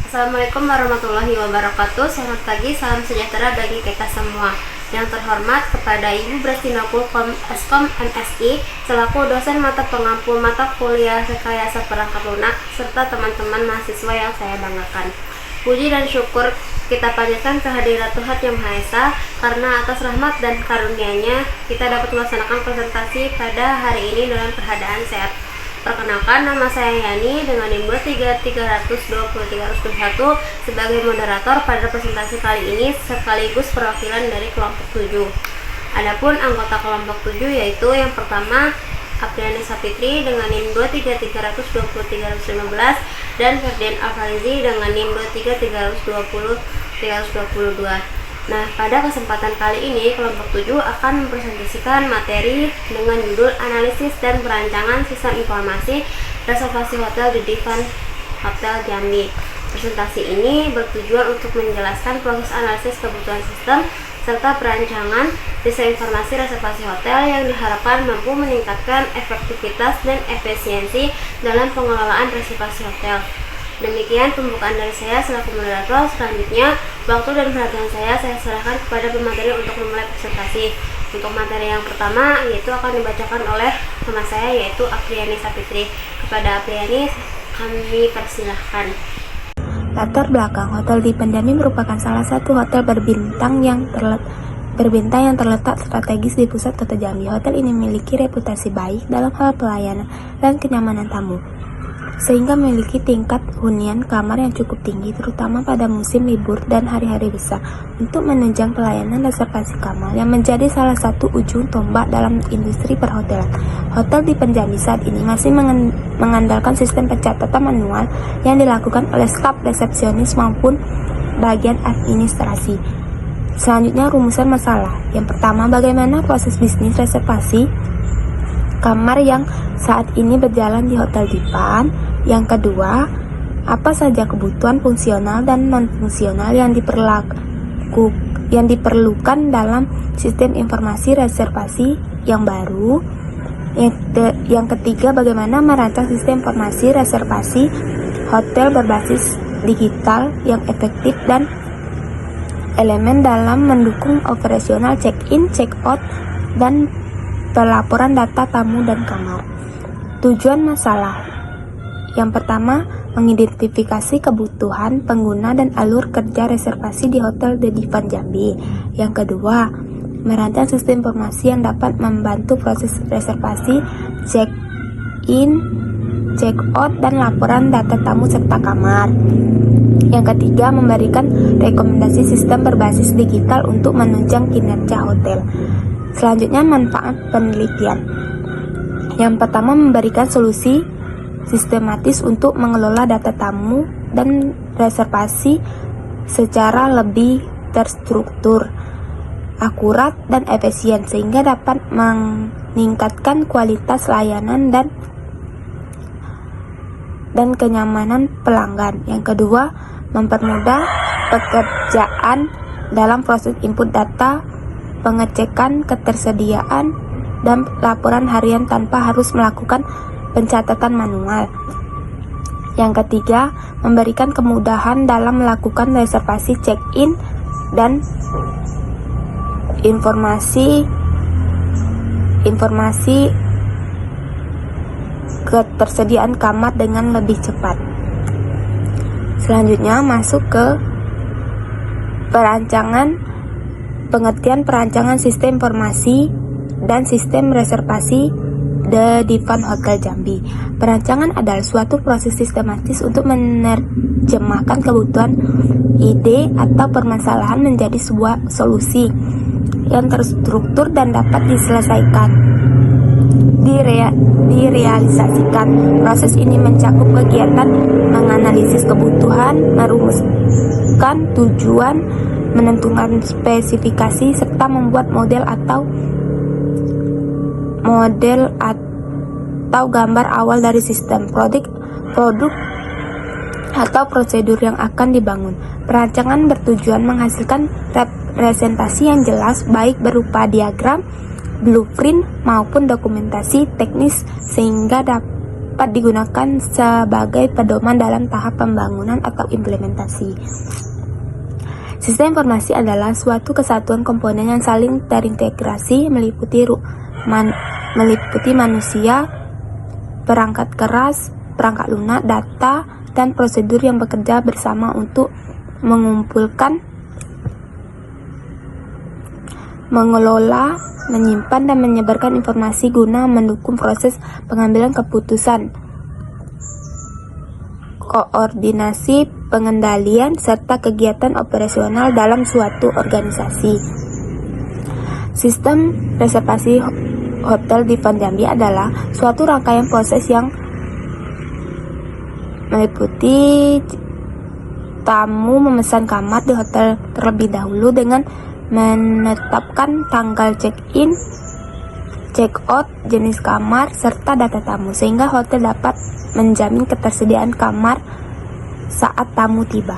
Assalamualaikum warahmatullahi wabarakatuh. Selamat pagi, salam sejahtera bagi kita semua. Yang terhormat kepada Ibu Brastinaku Eskom MSI selaku dosen mata pengampu mata kuliah rekayasa perangkat lunak serta teman-teman mahasiswa yang saya banggakan. Puji dan syukur kita panjatkan kehadirat Tuhan Yang Maha Esa, karena atas rahmat dan karunia-Nya kita dapat melaksanakan presentasi pada hari ini dalam keadaan sehat. Perkenalkan, nama saya Yani dengan NIM 23320-321 sebagai moderator pada presentasi kali ini sekaligus perwakilan dari kelompok 7. Adapun anggota kelompok 7 yaitu yang pertama Apriani Sapitri dengan NIM 23320-315 dan Ferdian Afarizi dengan NIM 23320-322. Nah, pada kesempatan kali ini kelompok 7 akan mempresentasikan materi dengan judul Analisis dan Perancangan Sistem Informasi Reservasi Hotel di Divan Hotel Jambi. Presentasi ini bertujuan untuk menjelaskan proses analisis kebutuhan sistem serta perancangan sistem informasi reservasi hotel yang diharapkan mampu meningkatkan efektivitas dan efisiensi dalam pengelolaan reservasi hotel. Demikian pembukaan dari saya selaku moderator. Selanjutnya, waktu dan perhatian saya serahkan kepada pemateri untuk memulai presentasi. Untuk materi yang pertama yaitu akan dibacakan oleh nama saya yaitu Apriani Sapitri. Kepada Apriani kami persilahkan. Latar belakang Hotel Divan Jambi merupakan salah satu hotel berbintang yang terletak strategis di pusat kota Jambi. Hotel ini memiliki reputasi baik dalam hal pelayanan dan kenyamanan tamu, sehingga memiliki tingkat hunian kamar yang cukup tinggi, terutama pada musim libur dan hari-hari besar, untuk menunjang pelayanan reservasi kamar yang menjadi salah satu ujung tombak dalam industri perhotelan. Hotel Divan Jambi saat ini masih mengandalkan sistem pencatatan manual yang dilakukan oleh staf resepsionis maupun bagian administrasi. Selanjutnya, rumusan masalah. Yang pertama, bagaimana proses bisnis reservasi kamar yang saat ini berjalan di Hotel Divan. Yang kedua, apa saja kebutuhan fungsional dan non-fungsional yang diperlukan dalam sistem informasi reservasi yang baru. Yang ketiga, bagaimana merancang sistem informasi reservasi hotel berbasis digital yang efektif dan elemen dalam mendukung operasional check-in, check-out, dan pelaporan data tamu dan kamar. Tujuan masalah. Yang pertama, mengidentifikasi kebutuhan pengguna dan alur kerja reservasi di Hotel The Divan Jambi. Yang kedua, merancang sistem informasi yang dapat membantu proses reservasi, check-in, check-out, dan laporan data tamu serta kamar. Yang ketiga, memberikan rekomendasi sistem berbasis digital untuk menunjang kinerja hotel. Selanjutnya, manfaat penelitian. Yang pertama, memberikan solusi sistematis untuk mengelola data tamu dan reservasi secara lebih terstruktur, akurat, dan efisien, sehingga dapat meningkatkan kualitas layanan dan kenyamanan pelanggan. Yang kedua, mempermudah pekerjaan dalam proses input data, pengecekan ketersediaan, dan laporan harian tanpa harus melakukan pencatatan manual. Yang ketiga, memberikan kemudahan dalam melakukan reservasi check-in dan informasi ketersediaan kamar dengan lebih cepat. Selanjutnya, masuk ke pengertian perancangan sistem informasi dan sistem reservasi The Divan Hotel Jambi. Perancangan adalah suatu proses sistematis untuk menerjemahkan kebutuhan, ide, atau permasalahan menjadi sebuah solusi yang terstruktur dan dapat direalisasikan. Proses ini mencakup kegiatan menganalisis kebutuhan, merumuskan tujuan, menentukan spesifikasi, serta membuat model atau gambar awal dari sistem, produk atau prosedur yang akan dibangun. Perancangan bertujuan menghasilkan representasi yang jelas, baik berupa diagram, blueprint maupun dokumentasi teknis, sehingga dapat dapat digunakan sebagai pedoman dalam tahap pembangunan atau implementasi. Sistem informasi adalah suatu kesatuan komponen yang saling terintegrasi meliputi manusia, perangkat keras, perangkat lunak, data, dan prosedur yang bekerja bersama untuk mengumpulkan, mengelola, menyimpan, dan menyebarkan informasi guna mendukung proses pengambilan keputusan, koordinasi, pengendalian, serta kegiatan operasional dalam suatu organisasi. Sistem reservasi hotel di Van Jambi adalah suatu rangkaian proses yang meliputi tamu memesan kamar di hotel terlebih dahulu dengan menetapkan tanggal check-in, check-out, jenis kamar, serta data tamu, sehingga hotel dapat menjamin ketersediaan kamar saat tamu tiba.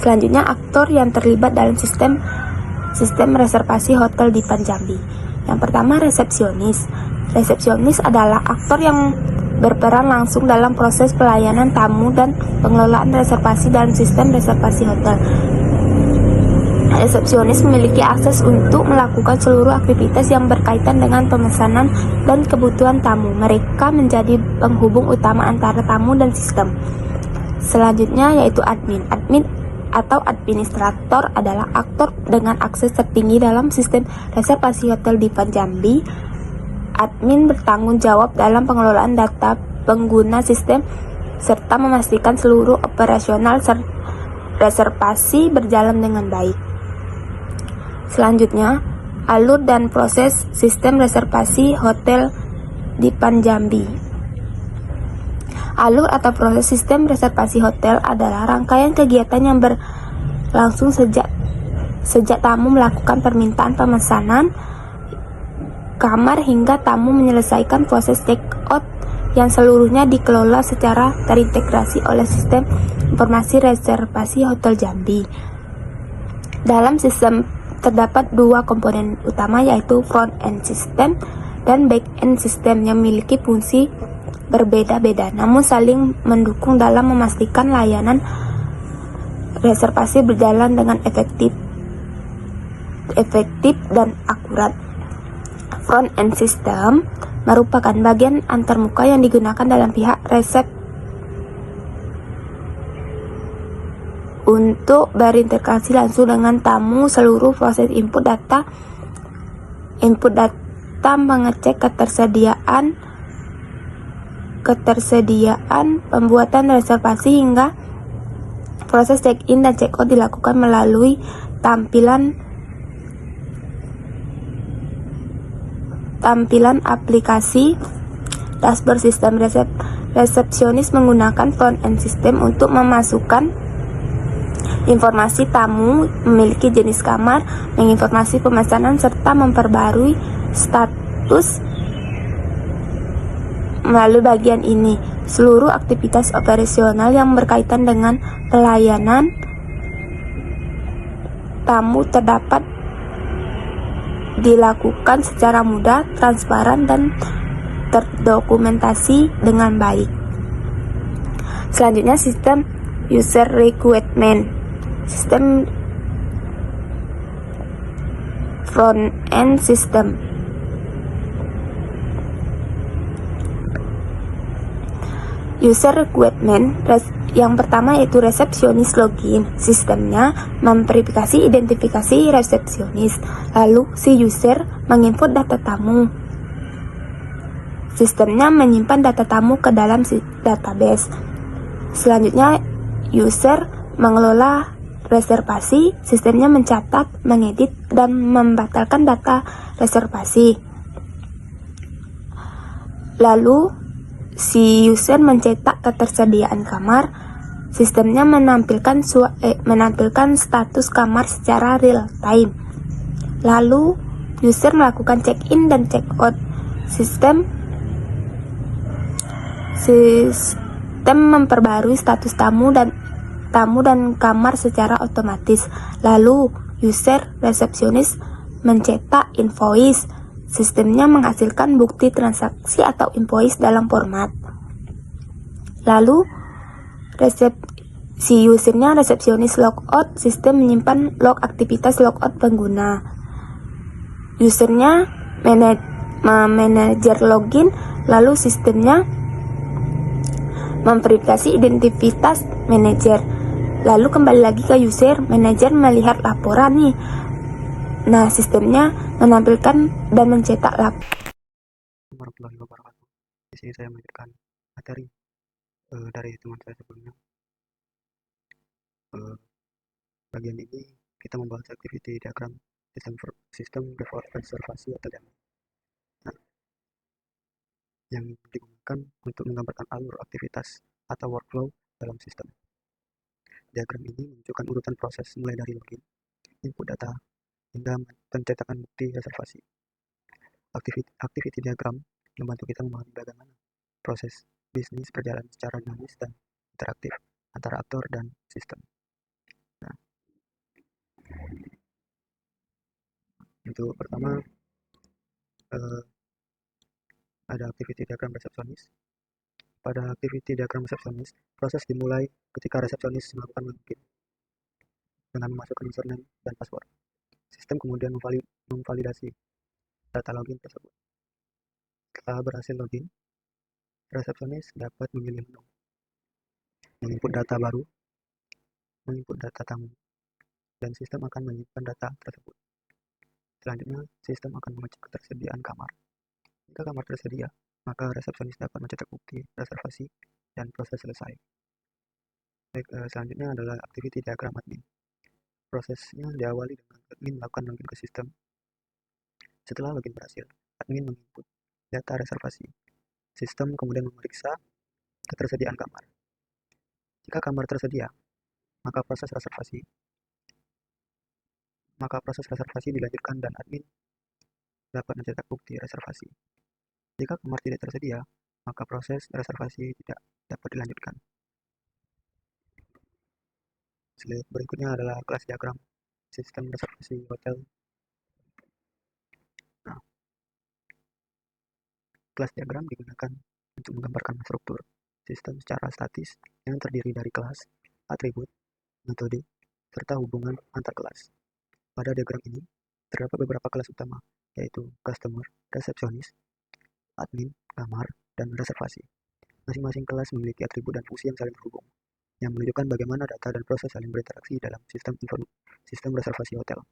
Selanjutnya, aktor yang terlibat dalam sistem reservasi hotel di Van Jambi. Yang pertama, resepsionis. Resepsionis adalah aktor yang berperan langsung dalam proses pelayanan tamu dan pengelolaan reservasi dalam sistem reservasi hotel. Resepsionis memiliki akses untuk melakukan seluruh aktivitas yang berkaitan dengan pemesanan dan kebutuhan tamu. Mereka menjadi penghubung utama antara tamu dan sistem. Selanjutnya yaitu admin. Admin atau administrator adalah aktor dengan akses tertinggi dalam sistem reservasi hotel di Van Jambi. Admin bertanggung jawab dalam pengelolaan data pengguna sistem serta memastikan seluruh operasional reservasi berjalan dengan baik. Selanjutnya, alur dan proses sistem reservasi hotel di Van Jambi. Alur atau proses sistem reservasi hotel adalah rangkaian kegiatan yang berlangsung sejak tamu melakukan permintaan pemesanan kamar hingga tamu menyelesaikan proses check-out yang seluruhnya dikelola secara terintegrasi oleh sistem informasi reservasi Hotel Jambi. Dalam sistem terdapat dua komponen utama, yaitu front-end system dan back-end system yang memiliki fungsi berbeda-beda namun saling mendukung dalam memastikan layanan reservasi berjalan dengan efektif dan akurat. Front-end system merupakan bagian antarmuka yang digunakan dalam pihak resep untuk berinteraksi langsung dengan tamu. Seluruh proses input data, mengecek ketersediaan, pembuatan reservasi hingga proses check-in dan check-out dilakukan melalui tampilan aplikasi dashboard. Sistem resepsionis menggunakan front-end system untuk memasukkan informasi tamu, memiliki jenis kamar, menginformasi pemesanan, serta memperbarui status. Melalui bagian ini, seluruh aktivitas operasional yang berkaitan dengan pelayanan tamu dapat dilakukan secara mudah, transparan, dan terdokumentasi dengan baik. Selanjutnya, sistem user requirement. Sistem front-end system. User requirement yang pertama yaitu resepsionis login. Sistemnya memverifikasi identifikasi resepsionis. Lalu si user menginput data tamu. Sistemnya menyimpan data tamu ke dalam database. Selanjutnya user mengelola reservasi. Sistemnya mencatat, mengedit, dan membatalkan data reservasi. Lalu si user mencetak ketersediaan kamar. Sistemnya menampilkan status kamar secara real time. Lalu user melakukan check-in dan check-out. Sistem memperbarui status tamu dan kamar secara otomatis. Lalu user resepsionis mencetak invoice, Sistemnya menghasilkan bukti transaksi atau invoice dalam format. Lalu, si usernya resepsionis logout, sistem menyimpan log aktivitas logout pengguna. Usernya manajer login, lalu sistemnya memverifikasi identitas manajer. Lalu kembali lagi ke user, manajer melihat laporan nih. Nah, sistemnya menampilkan dan mencetak laporan. Warahmatullahi wabarakatuh. Di sini saya melanjutkan materi dari teman saya sebelumnya. Bagian ini kita membahas activity diagram sistem reservasi atau jam. Nah, yang digunakan untuk menggambarkan alur aktivitas atau workflow dalam sistem. Diagram ini menunjukkan urutan proses mulai dari login, input data, hingga pencetakan bukti reservasi. Activity diagram membantu kita memahami bagaimana proses bisnis berjalan secara dinamis dan interaktif antara aktor dan sistem. Nah, untuk pertama ada activity diagram resepsionis. Pada activity diagram resepsionis, proses dimulai ketika resepsionis melakukan login dengan memasukkan username dan password. Sistem kemudian memvalidasi data login tersebut. Setelah berhasil login, resepsionis dapat memilih menu, menginput data baru, menginput data tamu, dan sistem akan menyimpan data tersebut. Selanjutnya, sistem akan mengecek ketersediaan kamar. Jika kamar tersedia, maka resepsionis dapat mencetak bukti reservasi dan proses selesai. Baik, selanjutnya adalah activity diagram admin. Prosesnya diawali dengan admin melakukan login ke sistem. Setelah login berhasil, admin menginput data reservasi. Sistem kemudian memeriksa ketersediaan kamar. Jika kamar tersedia, maka proses reservasi dilanjutkan dan admin dapat mencetak bukti reservasi. Jika kamar tidak tersedia, maka proses reservasi tidak dapat dilanjutkan. Slide berikutnya adalah kelas diagram sistem reservasi hotel. Nah, kelas diagram digunakan untuk menggambarkan struktur sistem secara statis yang terdiri dari kelas, atribut, metode, serta hubungan antar kelas. Pada diagram ini, terdapat beberapa kelas utama, yaitu customer, resepsionis, admin, kamar, dan reservasi. Masing-masing kelas memiliki atribut dan fungsi yang saling terhubung, yang menunjukkan bagaimana data dan proses saling berinteraksi dalam sistem reservasi hotel.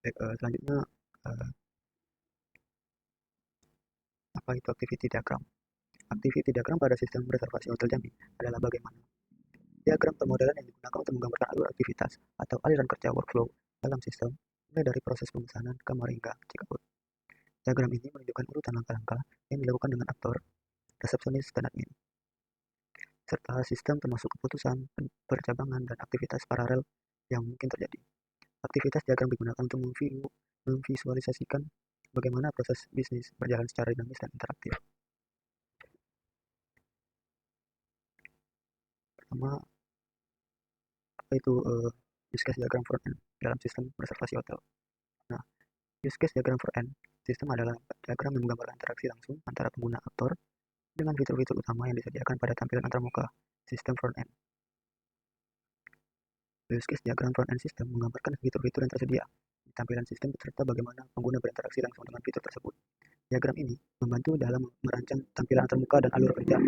Baik, selanjutnya apa itu activity diagram? Activity diagram pada sistem reservasi hotel Jambi adalah bagaimana diagram permodalan yang digunakan untuk menggambarkan alur aktivitas atau aliran kerja workflow dalam sistem, mulai dari proses pemesanan, kamar hingga check-out. Diagram ini menunjukkan urutan langkah-langkah yang dilakukan dengan aktor, resepsionis, dan admin, serta sistem termasuk keputusan, percabangan, dan aktivitas paralel yang mungkin terjadi. Aktivitas diagram digunakan untuk memvisualisasikan bagaimana proses bisnis berjalan secara dinamis dan interaktif. Pertama, apa itu use case diagram front-end dalam sistem reservasi hotel. Nah, use case diagram front-end sistem adalah diagram yang menggambarkan interaksi langsung antara pengguna aktor dengan fitur-fitur utama yang disediakan pada tampilan antarmuka sistem front-end. Use case diagram front-end sistem menggambarkan fitur-fitur yang tersedia di tampilan sistem serta bagaimana pengguna berinteraksi langsung dengan fitur tersebut. Diagram ini membantu dalam merancang tampilan antarmuka dan alur kerja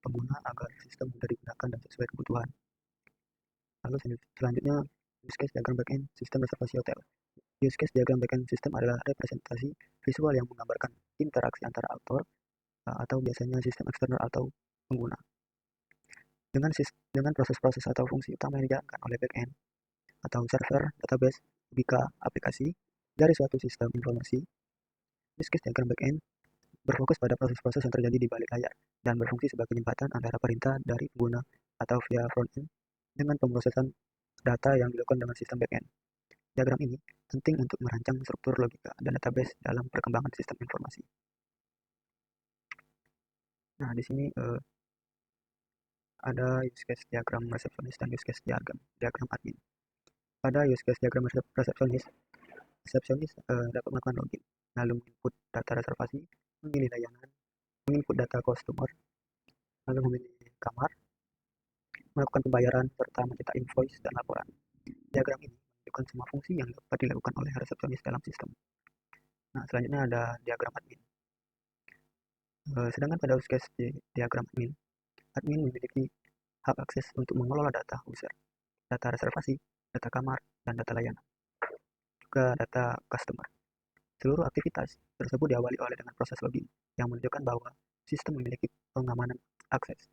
pengguna agar sistem mudah digunakan dan sesuai kebutuhan. Lalu selanjutnya, use case diagram backend sistem reservasi hotel. Use case diagram backend system adalah representasi visual yang menggambarkan interaksi antara aktor atau biasanya sistem eksternal atau pengguna. Dengan proses-proses atau fungsi utama yang dijalankan oleh backend atau server database logika aplikasi dari suatu sistem informasi. Use case diagram backend berfokus pada proses-proses yang terjadi di balik layar dan berfungsi sebagai jembatan antara perintah dari pengguna atau via frontend dengan pemrosesan data yang dilakukan dengan sistem backend. Diagram ini penting untuk merancang struktur logika dan database dalam perkembangan sistem informasi. Nah, di sini ada use case diagram resepsionis dan use case diagram admin. Pada use case diagram resepsionis, dapat melakukan login, lalu menginput data reservasi, memilih layanan, menginput data customer, lalu memilih kamar, melakukan pembayaran, serta mencetak invoice dan laporan. Diagram ini menunjukkan semua fungsi yang dapat dilakukan oleh resepsionis dalam sistem. Nah, selanjutnya ada diagram admin. Sedangkan pada use case diagram admin memiliki hak akses untuk mengelola data user, data reservasi, data kamar, dan data layanan, juga data customer. Seluruh aktivitas tersebut diawali oleh dengan proses login yang menunjukkan bahwa sistem memiliki pengamanan akses.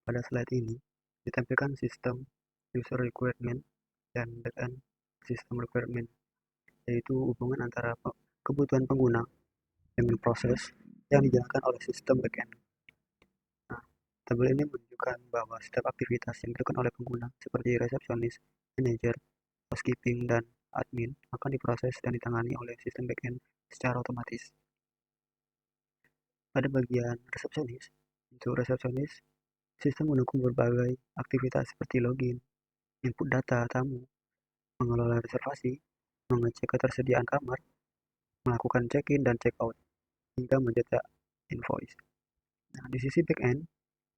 Pada slide ini ditampilkan sistem user requirement dan backend system requirement, yaitu hubungan antara kebutuhan pengguna dengan proses yang dijalankan oleh sistem backend. Nah, tabel ini menunjukkan bahwa setiap aktivitas yang dilakukan oleh pengguna seperti resepsionis, manajer, housekeeping, dan admin akan diproses dan ditangani oleh sistem backend secara otomatis. Pada bagian resepsionis, untuk resepsionis, sistem mendukung berbagai aktivitas seperti login, input data tamu, mengelola reservasi, mengecek ketersediaan kamar, melakukan check-in dan check-out, hingga mencetak invoice. Nah, di sisi back-end,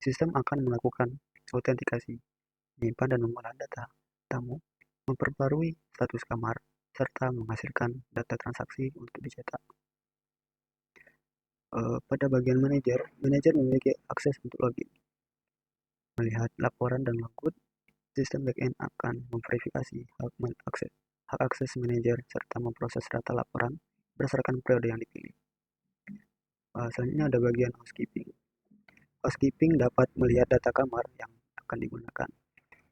sistem akan melakukan autentikasi, menyimpan dan mengolah data tamu, memperbarui status kamar, serta menghasilkan data transaksi untuk dicetak. Pada bagian manajer memiliki akses untuk login, melihat laporan dan logout. Sistem backend akan memverifikasi hak akses manajer serta memproses data laporan berdasarkan periode yang dipilih. Selanjutnya ada bagian housekeeping. Housekeeping dapat melihat data kamar yang akan digunakan.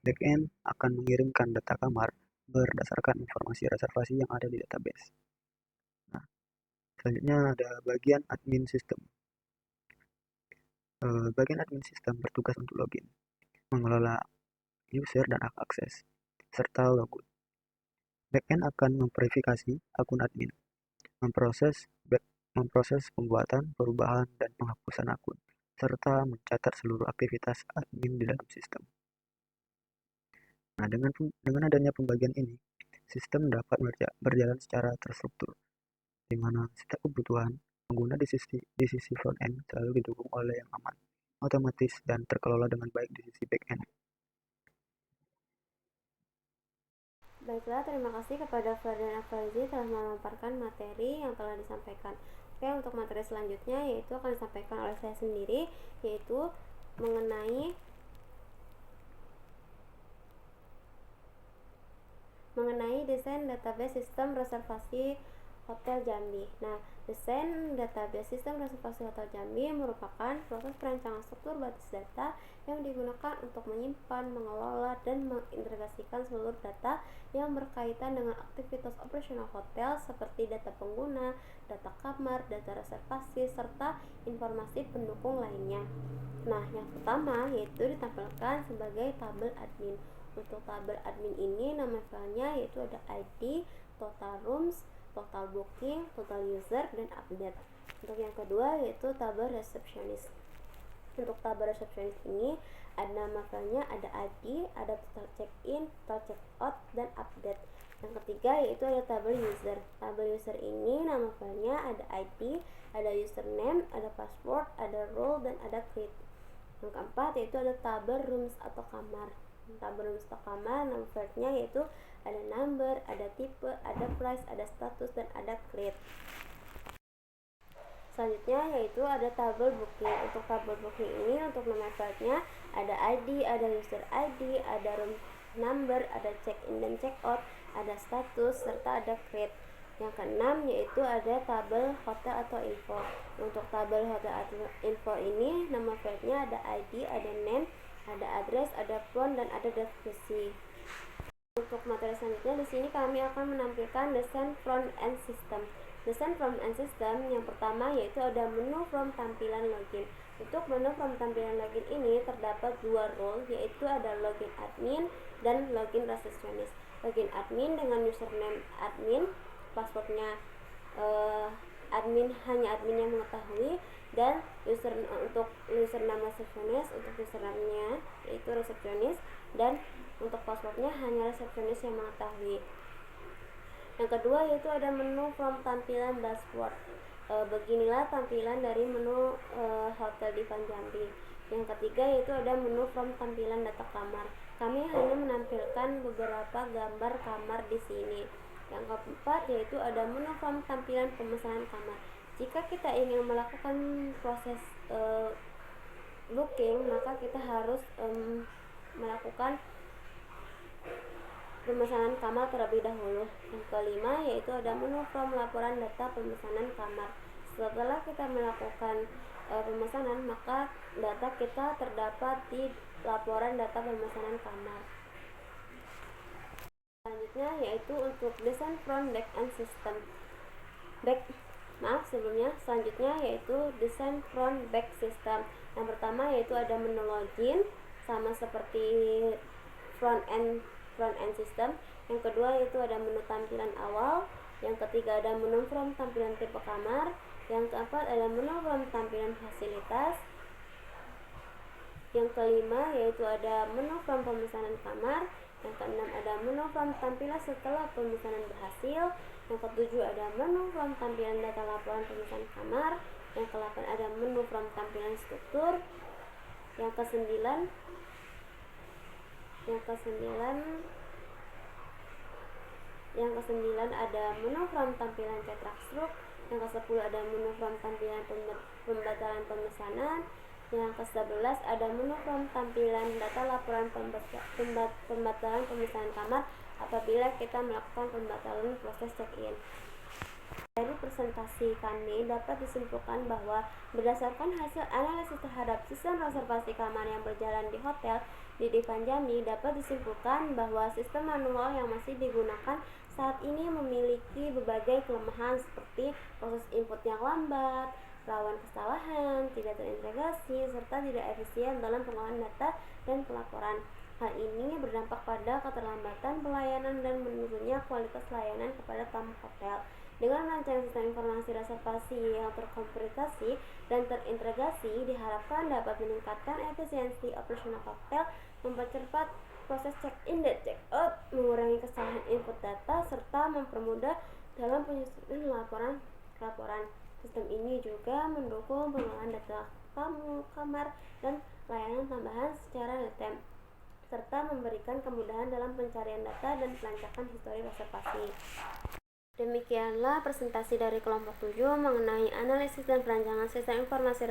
Backend akan mengirimkan data kamar berdasarkan informasi reservasi yang ada di database. Nah, selanjutnya ada bagian admin sistem. Bagian admin sistem bertugas untuk login, mengelola user dan hak akses, serta logout. Backend akan memverifikasi akun admin, memproses pembuatan, perubahan, dan penghapusan akun, serta mencatat seluruh aktivitas admin di dalam sistem. Nah, dengan adanya pembagian ini, sistem dapat berjalan secara terstruktur, di mana setiap kebutuhan pengguna di sisi front-end selalu didukung oleh yang aman, otomatis, dan terkelola dengan baik di sisi back-end. Baiklah, terima kasih kepada Ferdan Afrozi telah memaparkan materi yang telah disampaikan. Oke, untuk materi selanjutnya yaitu akan disampaikan oleh saya sendiri, yaitu mengenai desain database sistem reservasi Hotel Jambi. Nah, desain database sistem reservasi Hotel Jambi merupakan proses perancangan struktur basis data yang digunakan untuk menyimpan, mengelola, dan mengintegrasikan seluruh data yang berkaitan dengan aktivitas operasional hotel seperti data pengguna, data kamar, data reservasi, serta informasi pendukung lainnya. Nah, yang pertama yaitu ditampilkan sebagai tabel admin. Untuk tabel admin ini nama filenya yaitu ada ID, total rooms, total booking, total user, dan update. Untuk yang kedua yaitu tabel resepsionis. Untuk tabel resepsionis ini ada nama filenya, ada ID, ada total check-in, total check-out, dan update. Yang ketiga yaitu ada tabel user. Tabel user ini nama filenya ada ID, ada username, ada password, ada role, dan ada create. Yang keempat yaitu ada tabel rooms atau kamar. Tabel rooms atau kamar nama filenya yaitu ada number, ada tipe, ada price, ada status, dan ada create. Selanjutnya yaitu ada tabel booking. Untuk tabel booking ini untuk nama filenya ada ID, ada user ID, ada room number, ada check in dan check out, ada status, serta ada create. Yang keenam yaitu ada tabel hotel atau info. Untuk tabel hotel atau info ini nama filenya ada ID, ada name, ada address, ada phone, dan ada deskripsi. Untuk materi selanjutnya di sini kami akan menampilkan desain front end system. Desain front end system yang pertama yaitu ada menu from tampilan login. Untuk menu from tampilan login ini terdapat dua role, yaitu ada login admin dan login resepsionis. Login admin dengan username admin, passwordnya hanya admin yang mengetahui, dan untuk username resepsionis, untuk username-nya yaitu resepsionis, dan untuk passwordnya hanya resepsionis yang mengetahui. Yang kedua yaitu ada menu from tampilan dashboard. Beginilah tampilan dari menu Hotel Divan Jambi. Yang ketiga yaitu ada menu from tampilan data kamar. Kami hanya menampilkan beberapa gambar kamar di sini. Yang keempat yaitu ada menu from tampilan pemesanan kamar. Jika kita ingin melakukan proses booking, maka kita harus melakukan pemesanan kamar terlebih dahulu. Yang kelima yaitu ada menu from laporan data pemesanan kamar. Setelah kita melakukan pemesanan, maka data kita terdapat di laporan data pemesanan kamar. Selanjutnya yaitu untuk desain front back end system. Selanjutnya yaitu desain front back system. Yang pertama yaitu ada menu login, sama seperti front end system. Yang kedua yaitu ada menu tampilan awal. Yang ketiga ada menu from tampilan tipe kamar. Yang keempat ada menu from tampilan fasilitas. Yang kelima yaitu ada menu from pemesanan kamar. Yang keenam ada menu from tampilan setelah pemesanan berhasil. Yang ketujuh ada menu from tampilan data laporan pemesanan kamar. Yang ke-8 ada menu from tampilan struktur. Yang ke-9 ada menu from tampilan cetak struk. Yang ke-10 ada menu from tampilan pembatalan pemesanan. Yang ke-11 ada menu from tampilan data laporan pembatalan pemesanan kamar apabila kita melakukan pembatalan proses check-in. Dari presentasi kami dapat disimpulkan bahwa berdasarkan hasil analisis terhadap sistem reservasi kamar yang berjalan di hotel di Divan Jambi, dapat disimpulkan bahwa sistem manual yang masih digunakan saat ini memiliki berbagai kelemahan seperti proses input yang lambat, rawan kesalahan, tidak terintegrasi, serta tidak efisien dalam pengolahan data dan pelaporan. Hal ini berdampak pada keterlambatan pelayanan dan menurunnya kualitas layanan kepada tamu hotel. Dengan rancangan sistem informasi reservasi yang terkomputerisasi dan terintegrasi, diharapkan dapat meningkatkan efisiensi operasional hotel, mempercepat proses check-in dan check-out, mengurangi kesalahan input data, serta mempermudah dalam penyusunan laporan. Sistem ini juga mendukung pengolahan data tamu, kamar, dan layanan tambahan secara real-time, serta memberikan kemudahan dalam pencarian data dan pelacakan histori reservasi. Demikianlah presentasi dari kelompok 7 mengenai analisis dan perancangan sistem informasi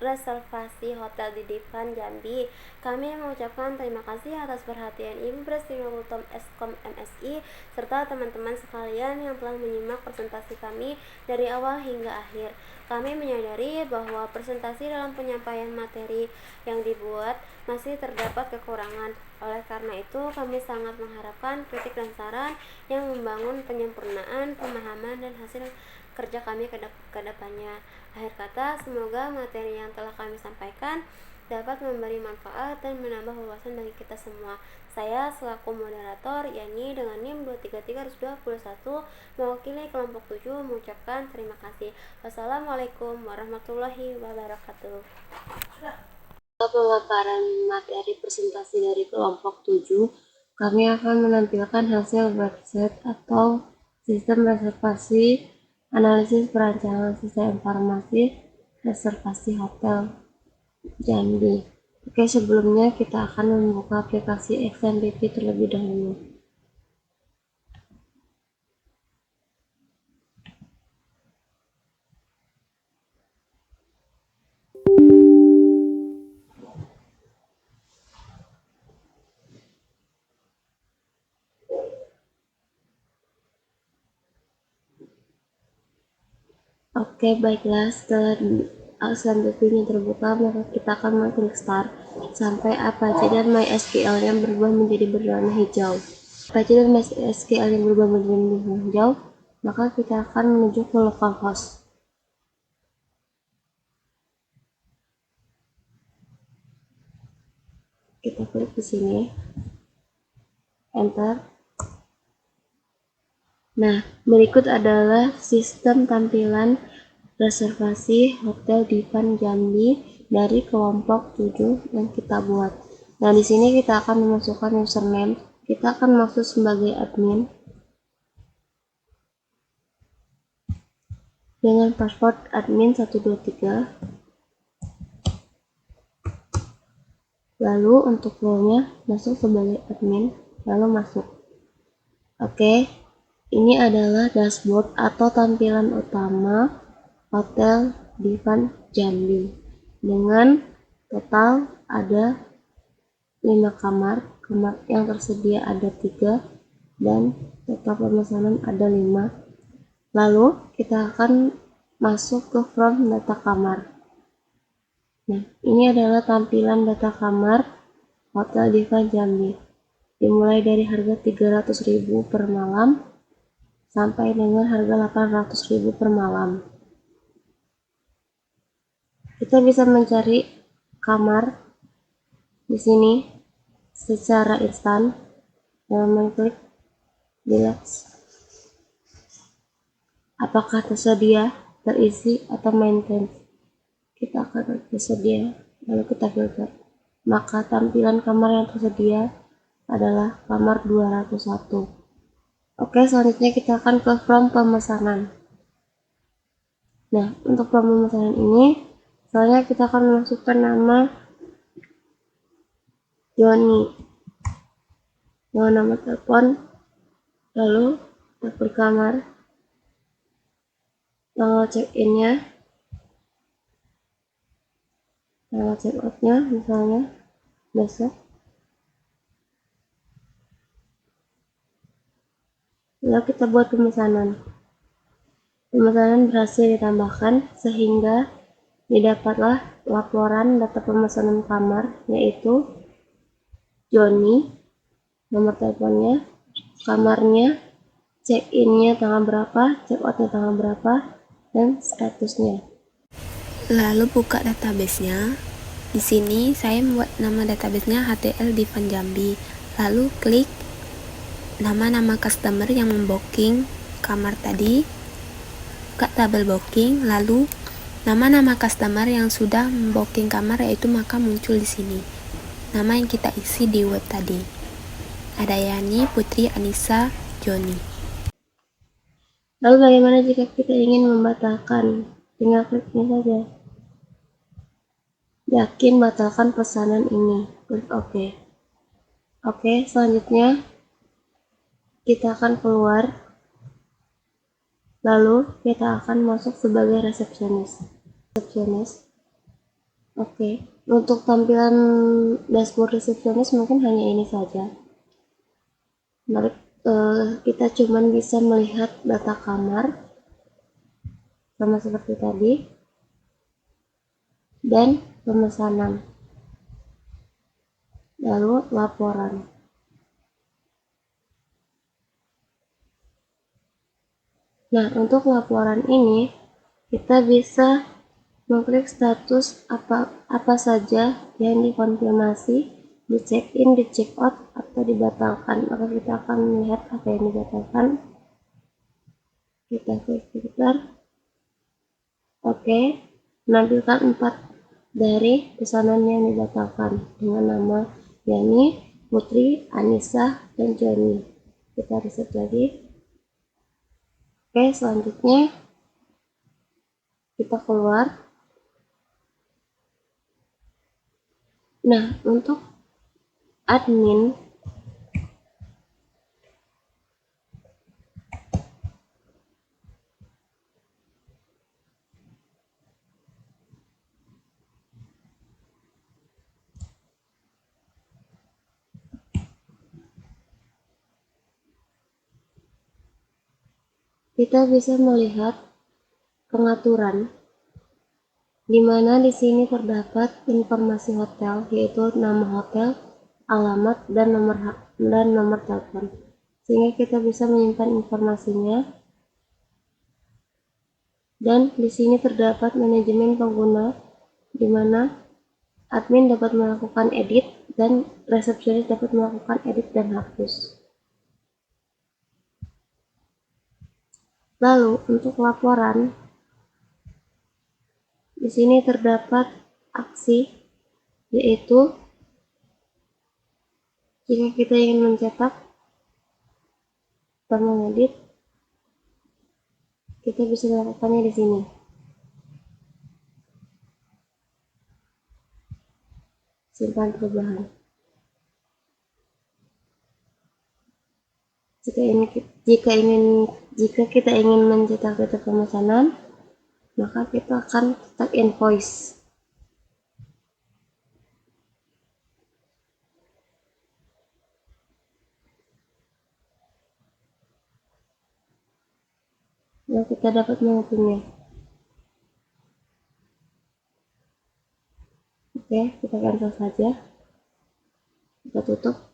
reservasi hotel di Divan Jambi. Kami mengucapkan terima kasih atas perhatian Ibu Prestino Kultum Eskom MSI serta teman-teman sekalian yang telah menyimak presentasi kami dari awal hingga akhir. Kami menyadari bahwa presentasi dalam penyampaian materi yang dibuat masih terdapat kekurangan. Oleh karena itu, kami sangat mengharapkan kritik dan saran yang membangun penyempurnaan, pemahaman, dan hasil kerja kami ke depannya. Akhir kata, semoga materi yang telah kami sampaikan dapat memberi manfaat dan menambah wawasan bagi kita semua. Saya selaku moderator, Yani dengan NIM 23321 mewakili kelompok 7 mengucapkan terima kasih. Wassalamualaikum warahmatullahi wabarakatuh. Pemaparan materi presentasi dari kelompok 7, kami akan menampilkan hasil website atau sistem reservasi analisis perancangan sistem informasi reservasi hotel Jambi. Oke, sebelumnya kita akan membuka aplikasi XMPP terlebih dahulu. Oke, baiklah, setelah XMPP-nya terbuka, maka kita akan mengklik start sampai Apache dan MySQL yang berubah menjadi berwarna hijau. Apache dan MySQL yang berubah menjadi berwarna hijau, maka kita akan menuju ke localhost. Kita klik di sini, enter. Nah, berikut adalah sistem tampilan reservasi hotel di Van Jambi dari kelompok 7 yang kita buat. Nah, di sini kita akan memasukkan username. Kita akan masuk sebagai admin dengan password admin 123. Lalu untuk role-nya masuk sebagai admin, lalu masuk. Oke, ini adalah dashboard atau tampilan utama hotel di Van Jambi dengan total ada 5 kamar yang tersedia ada 3 dan total pemesanan ada 5. Lalu kita akan masuk ke from data kamar. Nah, ini adalah tampilan data kamar hotel di Van Jambi, dimulai dari harga 300.000 per malam sampai dengan harga 800.000 per malam. Kita bisa mencari kamar di sini secara instan dengan mengklik deluxe. Apakah tersedia, terisi, atau maintenance? Kita akan tersedia, lalu kita filter. Maka tampilan kamar yang tersedia adalah kamar 201. Oke, selanjutnya kita akan ke from pemesanan. Nah, untuk from pemesanan ini, soalnya kita akan memasukkan nama Joni dengan nama telepon, lalu kita klik kamar, tanggal check-in-nya, tanggal check-out-nya misalnya besok. Lalu kita buat pemesanan. Pemesanan berhasil ditambahkan sehingga didapatlah laporan data pemesanan kamar, yaitu Joni, nomor teleponnya, kamarnya, check-in-nya tanggal berapa, check-out-nya tanggal berapa, dan statusnya. Lalu buka database-nya. Di sini saya membuat nama database-nya HTL di Van Jambi. Lalu klik nama-nama customer yang membooking kamar tadi. Buka tabel booking, lalu nama-nama customer yang sudah membooking kamar yaitu maka muncul di sini. Nama yang kita isi di web tadi. Ada Yani, Putri, Anissa, Joni. Lalu bagaimana jika kita ingin membatalkan? Tinggal klik ini saja. Yakin batalkan pesanan ini. Klik OK. Oke, selanjutnya kita akan keluar. Lalu kita akan masuk sebagai resepsionis. Oke, untuk tampilan dashboard resepsionis mungkin hanya ini saja. Mari kita cuman bisa melihat data kamar sama seperti tadi dan pemesanan, lalu laporan. Nah, untuk laporan ini kita bisa mengklik status apa saja yang dikonfirmasi, di check-in, di check-out, atau dibatalkan. Maka kita akan melihat apa yang dibatalkan. Kita klik filter. Oke, menampilkan 4 dari pesanan yang dibatalkan dengan nama Yani, Putri, Anissa, dan Joni. Kita reset lagi. Oke, selanjutnya kita keluar. Nah, untuk admin kita bisa melihat pengaturan, di mana di sini terdapat informasi hotel, yaitu nama hotel, alamat, dan nomor telepon, sehingga kita bisa menyimpan informasinya. Dan di sini terdapat manajemen pengguna, di mana admin dapat melakukan edit dan resepsionis dapat melakukan edit dan hapus. Lalu untuk laporan, di sini terdapat aksi, yaitu jika kita ingin mencetak atau mengedit, kita bisa melakukannya di sini. Simpan perubahan. Jika kita ingin mencetak data pemesanan, maka kita akan cetak invoice. Nah, kita dapat menghitunnya. Oke, kita cancel saja. Kita tutup.